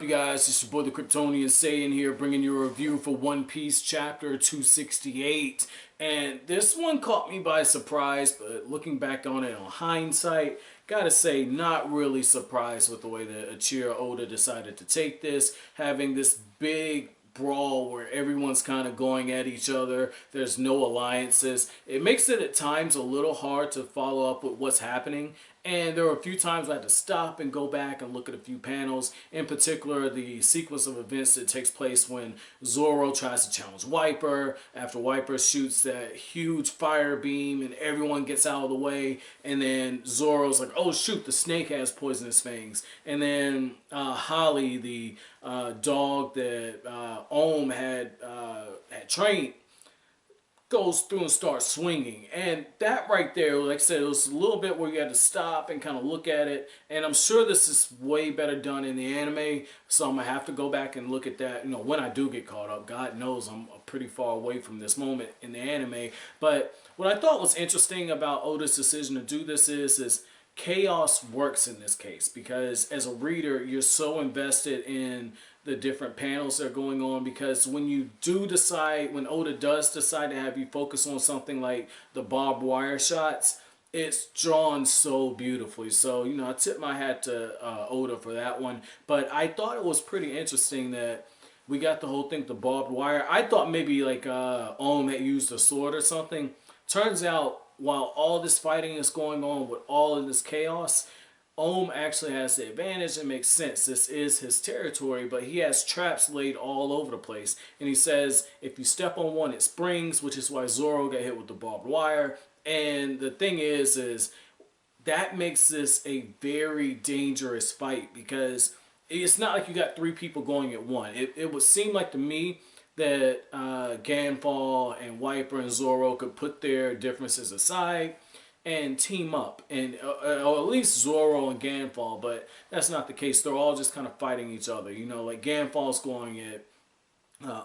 guys? It's your boy the Kryptonian saying here, bringing you a review for One Piece chapter 268. And this one caught me by surprise, but looking back on it on hindsight, gotta say, not really surprised with the way that Eiichiro Oda decided to take this, having this big brawl where everyone's kind of going at each other. There's no alliances. It makes it at times a little hard to follow up with what's happening. And there were a few times I had to stop and go back and look at a few panels. In particular, the sequence of events that takes place when Zoro tries to challenge Wyper. After Wyper shoots that huge fire beam and everyone gets out of the way. And then Zoro's like, oh shoot, the snake has poisonous fangs. And then Holly, the dog that Ohm had trained, goes through and starts swinging. And that right there, like I said, it was a little bit where you had to stop and kind of look at it. And I'm sure this is way better done in the anime, so I'm going to have to go back and look at that, you know, when I do get caught up. God knows I'm pretty far away from this moment in the anime. But what I thought was interesting about Oda's decision to do this is chaos works in this case, because as a reader, you're so invested in the different panels that are going on, because when you do decide, when Oda does decide to have you focus on something like the barbed wire shots, it's drawn so beautifully. So, you know, I tip my hat to Oda for that one. But I thought it was pretty interesting that we got the whole thing, the barbed wire. I thought maybe like Ohm had used a sword or something. Turns out, while all this fighting is going on with all of this chaos, Ohm actually has the advantage. It makes sense. This is his territory, but he has traps laid all over the place. And he says if you step on one, it springs, which is why Zoro got hit with the barbed wire. And the thing is that makes this a very dangerous fight, because it's not like you got three people going at one. It would seem like to me that Gan Fall and Wyper and Zoro could put their differences aside and team up, and or at least Zoro and Gan Fall, but that's not the case. They're all just kind of fighting each other. You know, like Gan Fall's going at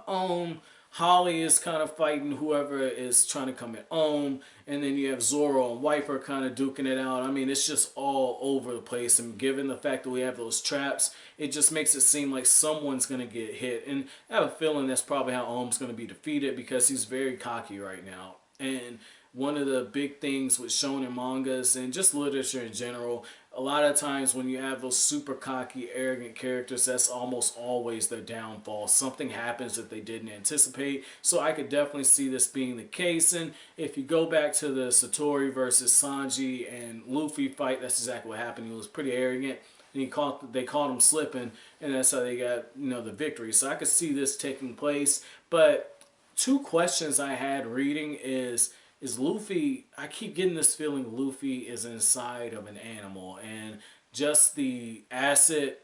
Ohm, Holly is kind of fighting whoever is trying to come at Ohm, and then you have Zoro and Wyper kind of duking it out. I mean, it's just all over the place, and given the fact that we have those traps, it just makes it seem like someone's going to get hit. And I have a feeling that's probably how Ohm's going to be defeated, because he's very cocky right now. And one of the big things with shonen mangas and just literature in general, a lot of times when you have those super cocky, arrogant characters, that's almost always their downfall. Something happens that they didn't anticipate. So I could definitely see this being the case. And if you go back to the Satori versus Sanji and Luffy fight, that's exactly what happened. He was pretty arrogant, and they caught him slipping, and that's how they got, you know, the victory. So I could see this taking place. But two questions I had reading is Luffy, I keep getting this feeling Luffy is inside of an animal, and just the acid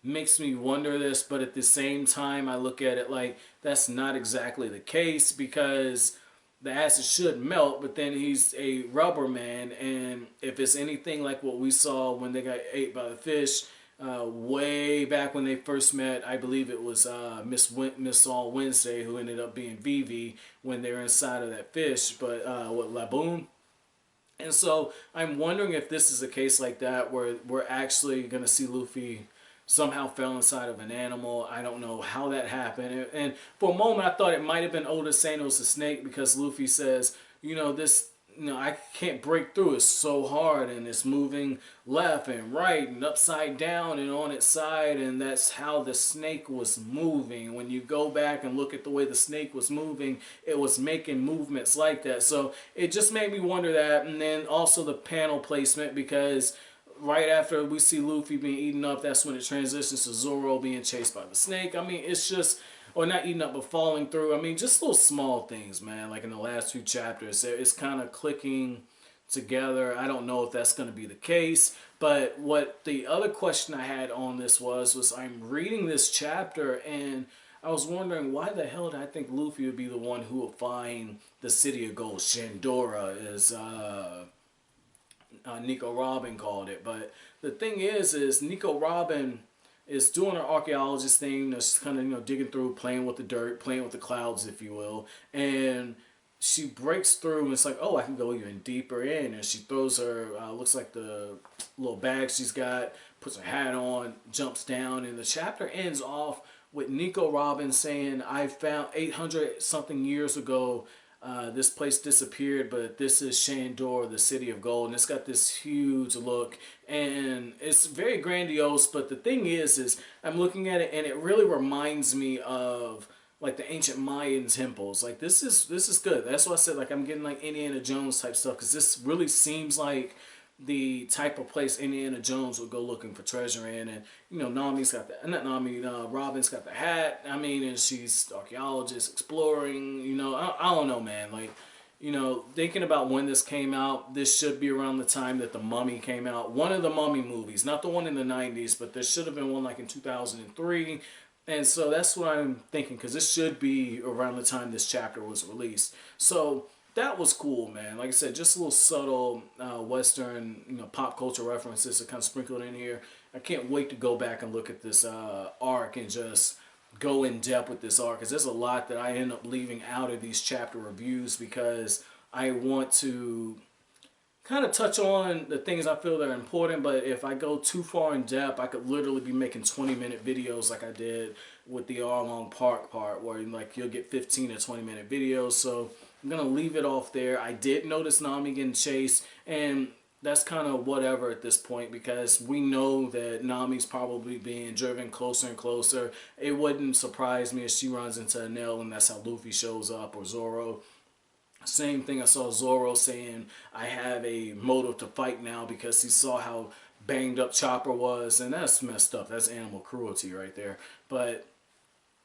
makes me wonder this, but at the same time I look at it like that's not exactly the case, because the acid should melt, but then he's a rubber man, and if it's anything like what we saw when they got ate by the fish, way back when they first met, I believe it was Miss All Wednesday, who ended up being Vivi when they were inside of that fish, but what, Laboon? And so I'm wondering if this is a case like that, where we're actually going to see Luffy somehow fell inside of an animal. I don't know how that happened. And for a moment I thought it might have been Oda saying it was a snake, because Luffy says, you know, I can't break through. It's so hard, and it's moving left and right and upside down and on its side, and that's how the snake was moving. When you go back and look at the way the snake was moving, it was making movements like that. So it just made me wonder that. And then also the panel placement, because right after we see Luffy being eaten up, that's when it transitions to Zoro being chased by the snake. I mean, it's just, or not eating up, but falling through. I mean, just little small things, man. Like in the last few chapters, it's kind of clicking together. I don't know if that's going to be the case. But what the other question I had on this was I'm reading this chapter, and I was wondering, why the hell did I think Luffy would be the one who would find the City of Gold? Shandora, as Nico Robin called it. But the thing is Nico Robin is doing her archaeologist thing, just kind of, you know, digging through, playing with the dirt, playing with the clouds, if you will. And she breaks through and it's like, oh, I can go even deeper in. And she throws her, looks like the little bag she's got, puts her hat on, jumps down. And the chapter ends off with Nico Robin saying, I found 800 something years ago, this place disappeared, but this is Shandora, the city of gold. And it's got this huge look and it's very grandiose. But the thing is I'm looking at it and it really reminds me of like the ancient Mayan temples. Like this is good. That's why I said like I'm getting like Indiana Jones type stuff, because this really seems like the type of place Indiana Jones would go looking for treasure in. And you know, Nami's got the, not Nami, Robin's got the hat. I mean, and she's archaeologist exploring. You know, I don't know, man. Like, you know, thinking about when this came out, this should be around the time that the Mummy came out. One of the Mummy movies, not the one in the 90s, but there should have been one like in 2003. And so that's what I'm thinking, because this should be around the time this chapter was released. So that was cool, man. Like I said, just a little subtle Western, you know, pop culture references are kind of sprinkled in here. I can't wait to go back and look at this arc and just go in depth with this arc, because there's a lot that I end up leaving out of these chapter reviews because I want to kind of touch on the things I feel that are important. But if I go too far in depth, I could literally be making 20-minute videos like I did with the Arlong Park part, where like you'll get 15 to 20-minute videos. So I'm gonna leave it off there. I did notice Nami getting chased, and that's kind of whatever at this point, because we know that Nami's probably being driven closer and closer. It wouldn't surprise me if she runs into Enel and that's how Luffy shows up, or Zoro. Same thing, I saw Zoro saying, I have a motive to fight now, because he saw how banged up Chopper was, and that's messed up. That's animal cruelty right there. But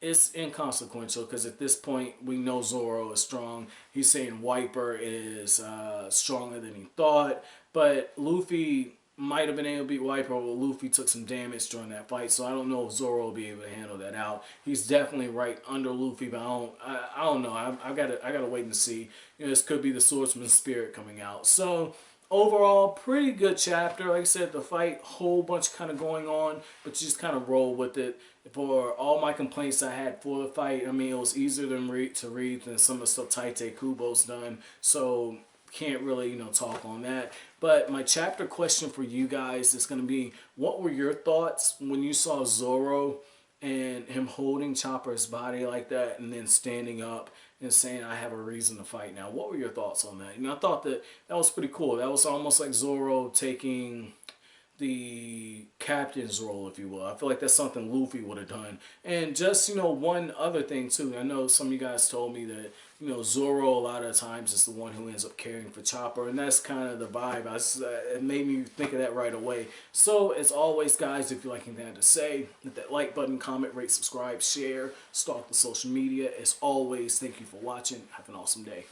it's inconsequential, because at this point we know Zoro is strong. He's saying Wyper is stronger than he thought, but Luffy might have been able to beat Wyper, but Luffy took some damage during that fight, so I don't know if Zoro will be able to handle that out. He's definitely right under Luffy, but I don't know. I gotta wait and see. You know, this could be the swordsman's spirit coming out. So overall, pretty good chapter. Like I said, the fight, whole bunch kind of going on, but you just kind of roll with it. For all my complaints I had for the fight, I mean, it was easier to read than some of the stuff Taite Kubo's done. So can't really, you know, talk on that. But my chapter question for you guys is going to be, what were your thoughts when you saw Zoro and him holding Chopper's body like that and then standing up and saying, I have a reason to fight now? What were your thoughts on that? You know, I thought that was pretty cool. That was almost like Zoro taking the captain's role, if you will. I feel like that's something Luffy would have done. And just, you know, one other thing too. I know some of you guys told me that, you know, Zoro a lot of times is the one who ends up caring for Chopper, and that's kind of the vibe. It made me think of that right away. So as always, guys, if you like anything I have to say, hit that like button, comment, rate, subscribe, share, stalk the social media. As always, thank you for watching. Have an awesome day.